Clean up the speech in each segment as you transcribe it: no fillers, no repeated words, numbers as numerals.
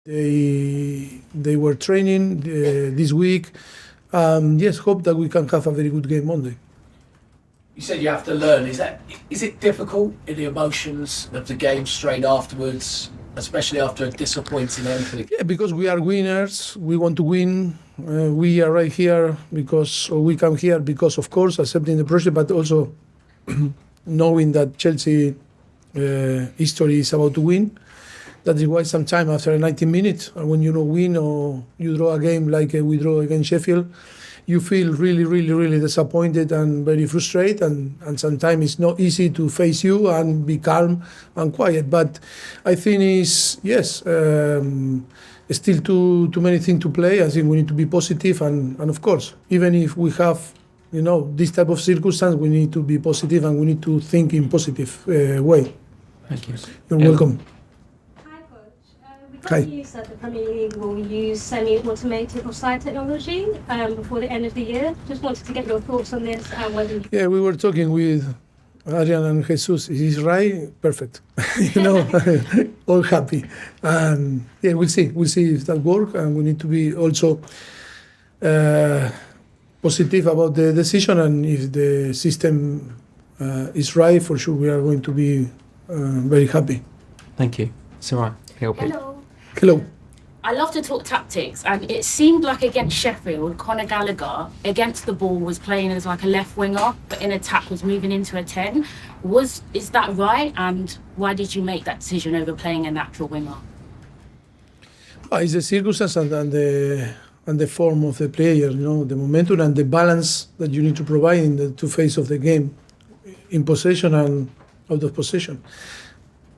They were training this week. Yes, hope that we can have a very good game Monday. You said you have to learn. Is it difficult in the emotions of the game straight afterwards, especially after a disappointing ending? Yeah, because we are winners. We want to win. We are right here we come here because, of course, accepting the project, but also knowing that Chelsea history is about to win. That is why sometimes after 90 minutes, when you don't win or you draw a game like we draw against Sheffield, you feel really, really, really disappointed and very frustrated, and sometimes it's not easy to face you and be calm and quiet. But I think still too many things to play. I think we need to be positive, and of course, even if we have this type of circumstance, we need to be positive and we need to think in positive way. Thank you. You're welcome. Hi. News that the Premier League will use semi-automated offside technology before the end of the year. Just wanted to get your thoughts on this and whether. Yeah, we were talking with Adrian and Jesus. Is he right? Perfect. All happy. And yeah, we'll see. We'll see if that works. And we need to be also positive about the decision. And if the system is right, for sure we are going to be very happy. Thank you. Sarah, Hello. I love to talk tactics, and it seemed like against Sheffield, Conor Gallagher against the ball was playing as like a left winger, but in attack was moving into a 10. Is that right? And why did you make that decision over playing a natural winger? It's the circumstance and the form of the player, the momentum and the balance that you need to provide in the two phases of the game, in possession and out of possession.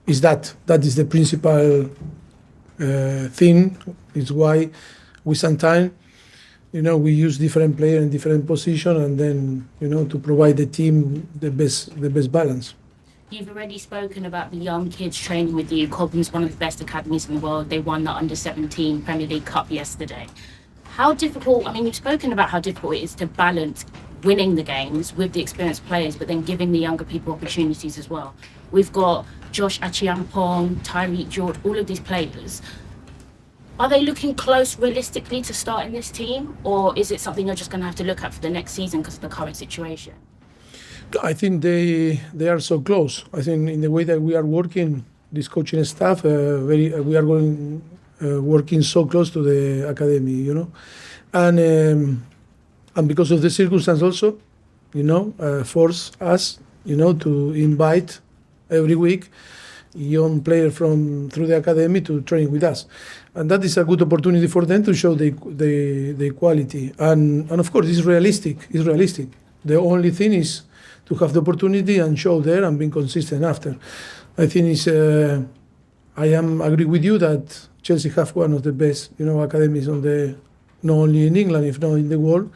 That is the principal thing. Is why we sometimes, we use different players in different positions, and then, to provide the team the best balance. You've already spoken about the young kids training with you. Cobham's one of the best academies in the world. They won the Under-17 Premier League Cup yesterday. How difficult, you've spoken about how difficult it is to balance winning the games with the experienced players, but then giving the younger people opportunities as well. We've got Josh Achiampong, Tyreek George, all of these players. Are they looking close realistically to start in this team, or is it something you're just going to have to look at for the next season because of the current situation? I think they are so close. I think in the way that we are working, this coaching staff, we are going working so close to the academy, and because of the circumstance also, force us, to invite every week young player through the academy to train with us, and that is a good opportunity for them to show the quality. And of course, it's realistic. The only thing is to have the opportunity and show there and being consistent after. I think I agree with you that Chelsea have one of the best academies not only in England, if not in the world.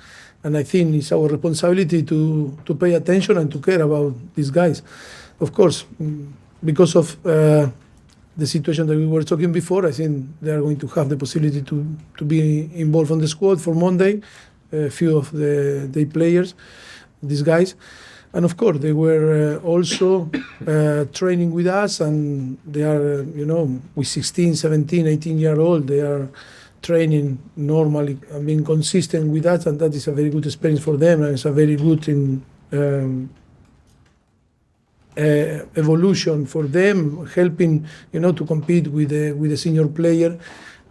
And I think it's our responsibility to pay attention and to care about these guys. Of course, because of the situation that we were talking before, I think they are going to have the possibility to be involved on the squad for Monday, a few of the players, these guys. And of course, they were also training with us, and they are, with 16, 17, 18-year-old, they are training normally and being consistent with us, and that is a very good experience for them, and it's a very good evolution for them, helping to compete with the senior player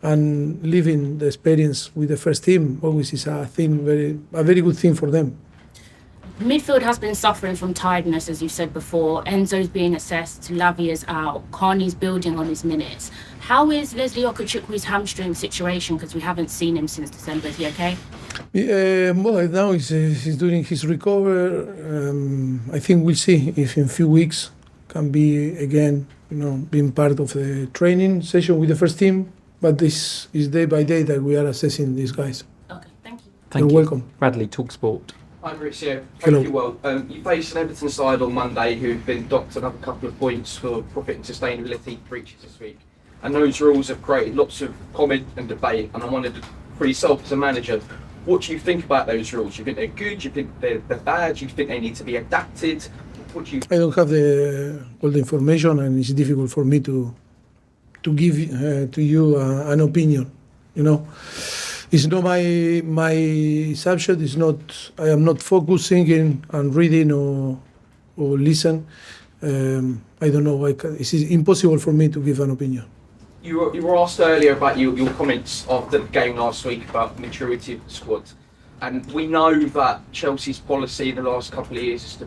and living the experience with the first team. Always is a very good thing for them. Midfield has been suffering from tiredness, as you said before. Enzo's being assessed, Lavia's out, Carney's building on his minutes. How is Leslie Okachukwi's hamstring situation? Because we haven't seen him since December. Is he okay? Well, now he's doing his recovery. I think we'll see if in a few weeks can be again, being part of the training session with the first team. But this is day by day that we are assessing these guys. Okay, thank you. Thank You're you. welcome. Bradley, Talksport. Hi Mauricio, Hello. thank you. Well, you faced an Everton side on Monday who've been docked another couple of points for profit and sustainability breaches this week. And those rules have created lots of comment and debate, and I wanted to, for yourself as a manager, what do you think about those rules? Do you think they're good? Do you think they're bad? Do you think they need to be adapted? What do you... I don't have all the information, and it's difficult for me to give to you an opinion. You know, it's not my subject. It's not. I am not focusing in and reading or listen. I don't know. It's impossible for me to give an opinion. You were asked earlier about your comments after the game last week about maturity of the squad, and we know that Chelsea's policy in the last couple of years is to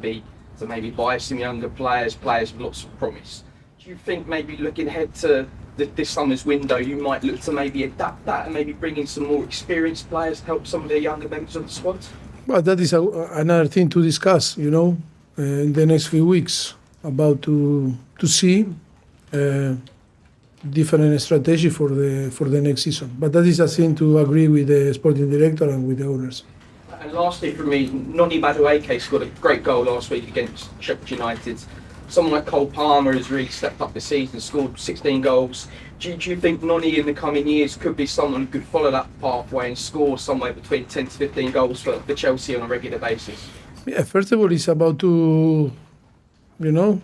maybe buy some younger players with lots of promise. Do you think maybe looking ahead to this summer's window, you might look to maybe adapt that and maybe bring in some more experienced players to help some of the younger members of the squad? Well, that is another thing to discuss, you know, in the next few weeks, about to see different strategy for the next season. But that is a thing to agree with the sporting director and with the owners. And lastly from me, Noni Madueke scored a great goal last week against Sheffield United. Someone like Cole Palmer has really stepped up this season, scored 16 goals. Do you think Noni in the coming years could be someone who could follow that pathway and score somewhere between 10 to 15 goals for Chelsea on a regular basis? Yeah, first of all, it's about to, you know,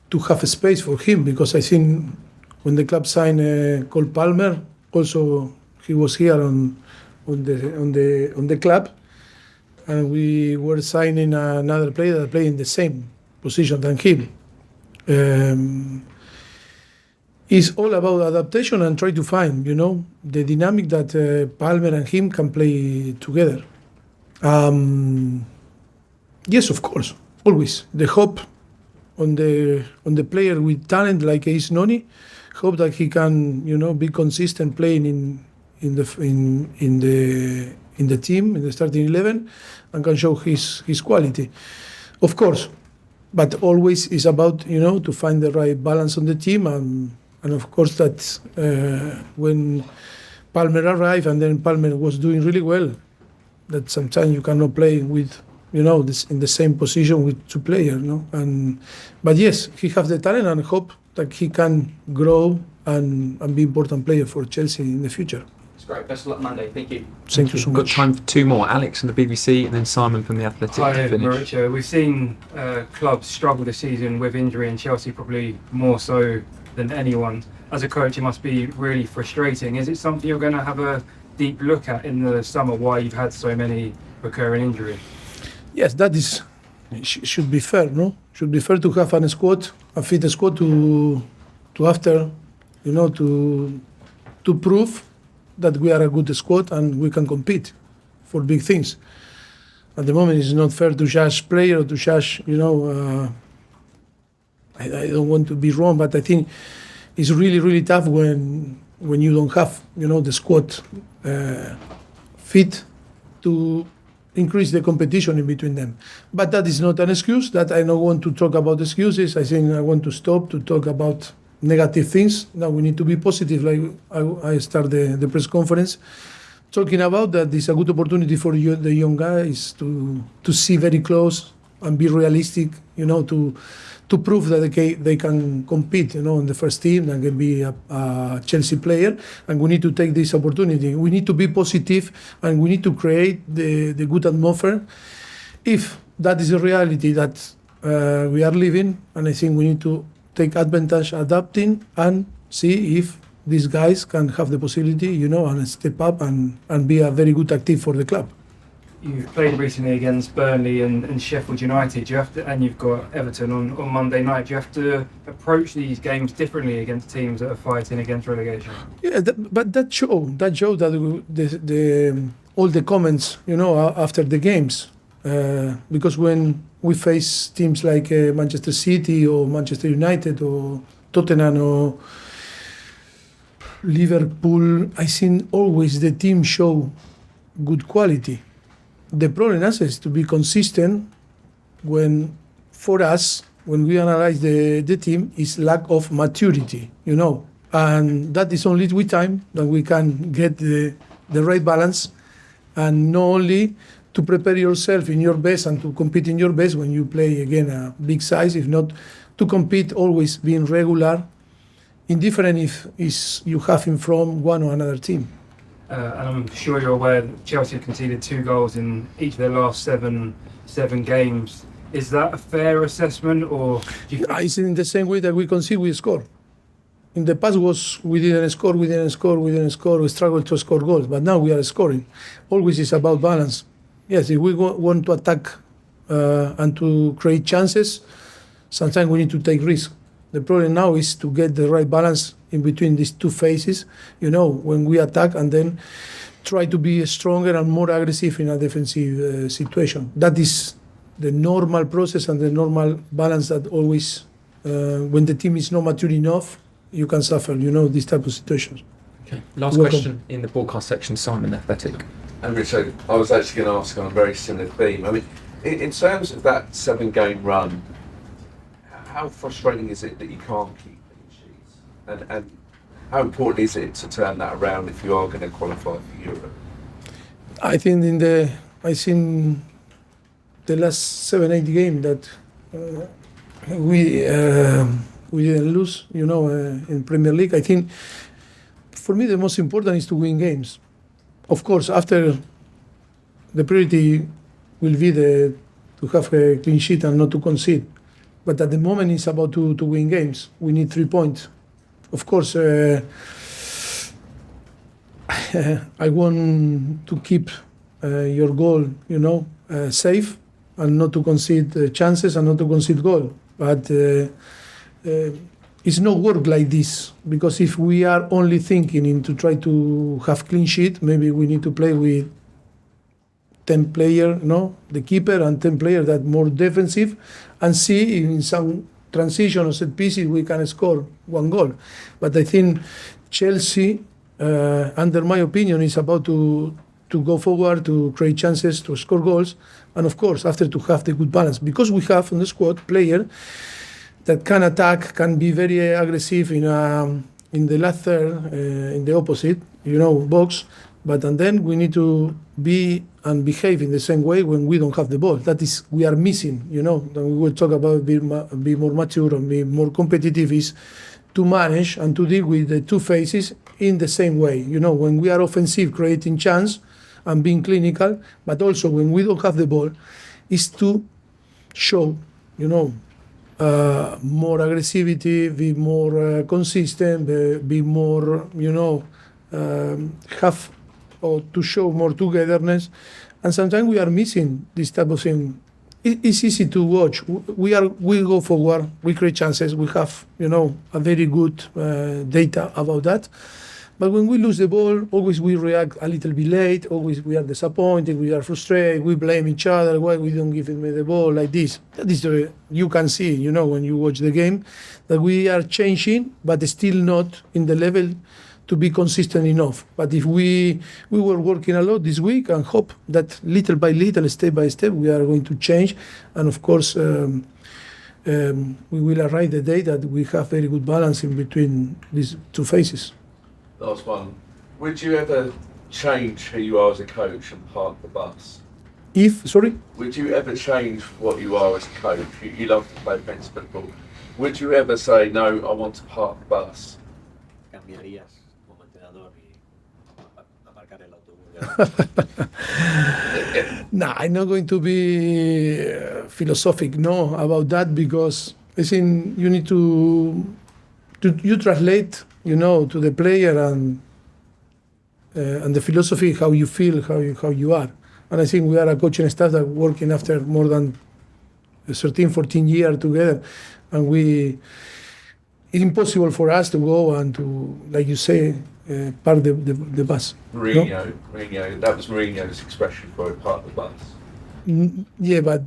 to have a space for him, because I think when the club signed Cole Palmer, also he was here on the club, and we were signing another player that played in the same position than him. It's all about adaptation and try to find, you know, the dynamic that Palmer and him can play together. Yes, of course, always the hope on the player with talent like is Noni. Hope that he can, you know, be consistent playing in the team, in the starting 11, and can show his quality. Of course, but always is about, you know, to find the right balance on the team, and of course that when Palmer arrived and then Palmer was doing really well, that sometimes you cannot play with, you know, this in the same position with two players, no? But yes, he has the talent, and hope that he can grow and be important player for Chelsea in the future. It's great. Best of luck Monday. Thank you. Thank you so We've got much. time for two more. Alex from the BBC and then Simon from The Athletic Hi, to finish. Mauricio. We've seen clubs struggle this season with injury, and Chelsea probably more so than anyone. As a coach, it must be really frustrating. Is it something you're going to have a deep look at in the summer, why you've had so many recurring injuries? Yes, that is should be fair, no? Should be fair to have a fit squad to after, you know, to prove that we are a good squad and we can compete for big things. At the moment, it's not fair to judge player or to judge, you know. I don't want to be wrong, but I think it's really, really tough when you don't have, you know, the squad fit to increase the competition in between them. But that is not an excuse. That I don't want to talk about excuses. I think I want to stop to talk about negative things. Now we need to be positive, like I start the press conference talking about that. It's a good opportunity for you, the young guys, to see very close and be realistic, you know, to prove that they can compete, you know, in the first team and can be a Chelsea player. And we need to take this opportunity. We need to be positive and we need to create the good atmosphere. If that is a reality that we are living, and I think we need to take advantage, adapting, and see if these guys can have the possibility, you know, and step up and be a very good active for the club. You've played recently against Burnley and Sheffield United. Do you have to, and you've got Everton on Monday night. Do you have to approach these games differently against teams that are fighting against relegation? Yeah, but that show that all the comments, you know, after the games, because when we face teams like Manchester City or Manchester United or Tottenham or Liverpool, I think always the team show good quality. The problem is to be consistent for us, when we analyze the team, is lack of maturity, you know. And that is only with time that we can get the right balance, and not only to prepare yourself in your best and to compete in your best when you play again a big size, if not to compete, always being regular, indifferent if you have him from one or another team. And I'm sure you're aware that Chelsea have conceded 2 goals in each of their last seven games. Is that a fair assessment, or do you think It's in the same way that we concede, we score. In the past was we didn't score, we struggled to score goals, but now we are scoring. Always is about balance. Yes, if we want to attack and to create chances, sometimes we need to take risks. The problem now is to get the right balance in between these two phases, when we attack and then try to be stronger and more aggressive in a defensive situation. That is the normal process and the normal balance that always, when the team is not mature enough, you can suffer, these type of situations. Okay. Last Welcome. question in the broadcast section, Simon, Athletic. And Richard, I was actually going to ask on a very similar theme. I mean, in terms of that 7-game run, how frustrating is it that you can't keep clean sheets? And how important is it to turn that around if you are going to qualify for Europe? I think I seen the last 7-8 game that we didn't lose, in Premier League. I think for me the most important is to win games. Of course, after the priority will be to have a clean sheet and not to concede. But at the moment it's about to win games. We need 3 points. Of course, I want to keep your goal, safe and not to concede chances and not to concede goal. But it's not work like this, because if we are only thinking to try to have clean sheet, maybe we need to play with 10 players, the keeper, and 10 players that more defensive, and see in some transition or set pieces we can score 1 goal. But I think Chelsea, under my opinion, is about to go forward, to create chances, to score goals, and of course after to have the good balance, because we have on the squad player that can attack, can be very aggressive in the last third, in the opposite, box. But and then we need to be and behave in the same way when we don't have the ball. That is, we are missing. Then we will talk about be more mature and be more competitive. Is to manage and to deal with the two phases in the same way. When we are offensive, creating chance and being clinical, but also when we don't have the ball, is to show, more aggressivity, be more consistent, be more, have or to show more togetherness. And sometimes we are missing this type of thing. It's easy to watch. We go forward, we create chances, we have, a very good data about that. But when we lose the ball, always we react a little bit late, always we are disappointed, we are frustrated, we blame each other, why we don't give him the ball like this. That is you can see, when you watch the game, that we are changing, but still not in the level to be consistent enough. But if we were working a lot this week and hope that little by little, step by step, we are going to change. And of course, we will arrive the day that we have very good balance in between these two phases. Last one. Would you ever change who you are as a coach and park the bus? Would you ever change what you are as a coach? You love to play defensive football. Would you ever say, no, I want to park the bus? Cambiarías como entrenador y aparcar el autobús. Nah, I'm not going to be philosophic, about that, because I think you need to you translate, to the player and the philosophy, how you feel, how you are. And I think we are a coaching staff that working after more than 13, 14 years together, and it's impossible for us to go and to, like you say, park the bus. Mourinho, that was Mourinho's expression for park the bus. Yeah, but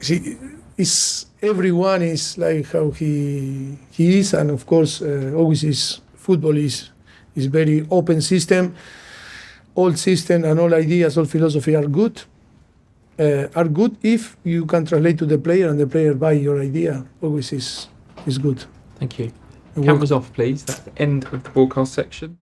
see, everyone is like how he is, and of course, always football is very open system. All system and all ideas, all philosophy are good if you can translate to the player and the player buy your idea. Always is good. Thank you. You're Cameras off, please. That's the end of the broadcast section.